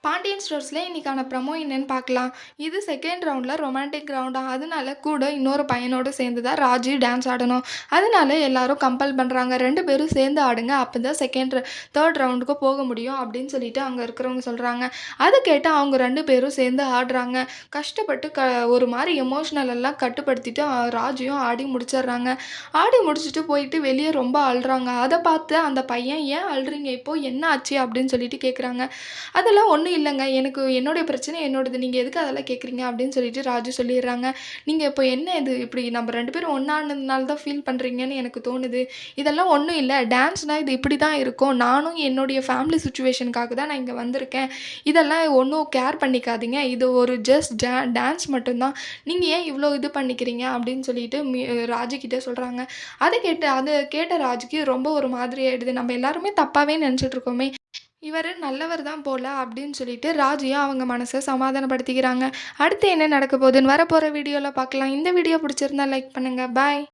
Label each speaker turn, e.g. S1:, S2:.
S1: பாண்டியன் ஸ்டோர்ஸ்ல இன்னைக்கான ப்ரமோ என்னன்னு பார்க்கலாம். இது செகண்ட் ரவுண்ட்ல ரொமான்டிக் ரவுண்டா. அதனால கூட இன்னொரு பையனோட சேர்ந்து தான் ராஜி டான்ஸ் ஆடணும். அதனால எல்லாரும் கம்பல் பண்றாங்க. 2 பேரும் சேர்ந்து ஆடுங்க. அப்பதான் தேர்ட் ரவுண்டுக்கு போக முடியும் அப்படின்னு சொல்லிட்டு அங்க இருக்கிறவங்க சொல்றாங்க. அத கேட்டு அவங்க 2 பேரும் சேர்ந்து ஆடுறாங்க. கஷ்டப்பட்டு ஒரு மாரி எமோஷனல் எல்லாம் கட்டுப்படுத்திட்டு ராஜியும் ஆடி முடிச்சிடுறாங்க. ஆடி முடிச்சுட்டு போயிட்டு வெளிய ரொம்ப அழுறாங்க. அத பார்த்து அந்த பையன், "ஏன் அழுறீங்க இப்போ? என்ன ஆச்சு?" அப்படின்னு சொல்லிட்டு கேட்குறாங்க. அதெல்லாம் ஒண்ணும் இல்லங்க. எனக்கு என்னுடைய பிரச்சனை என்னோடது. நீங்க எதுக்கு அதெல்லாம் கேட்குறீங்க? அப்படின்னு சொல்லிட்டு ராஜு சொல்லிர்றாங்க. நீங்க இப்போ என்ன இது இப்படி நம்ம 2 பேரும் ஒண்ணா ஆனதுனால தான் ஃபீல் பண்றீங்கன்னு எனக்கு தோணுது. இதெல்லாம் ஒண்ணும் இல்ல. டான்ஸ்னா இது இப்படி தான் இருக்கும். நானும் என்னுடைய ஃபேமிலி சிச்சுவேஷனுக்காக தான் நான் இங்க வந்திருக்கேன். இதெல்லாம் ஒண்ணும் கேர் பண்ணிக்காதீங்க. இது ஒரு ஜஸ்ட் டான்ஸ் மட்டும் தான். நீங்க ஏன் இவ்ளோ இது பண்ணிக்கிறீங்க? அப்படின்னு சொல்லிட்டு ராஜு கிட்ட சொல்றாங்க. அத கேட்ட ராஜுக்கு ரொம்ப ஒரு மாதிரி ஆயிடுது. நம்ம எல்லாருமே தப்பாவே நெனச்சுட்டு இருக்கோமே! இவரு நல்லவர் தான் போல அப்படின்னு சொல்லிட்டு ராஜியும் அவங்க மனச சமாதானப்படுத்திக்கிறாங்க. அடுத்து என்ன நடக்க போகுதுன்னு வரப்போற வீடியோல பார்க்கலாம். இந்த வீடியோ பிடிச்சிருந்தா லைக் பண்ணுங்க. பாய்.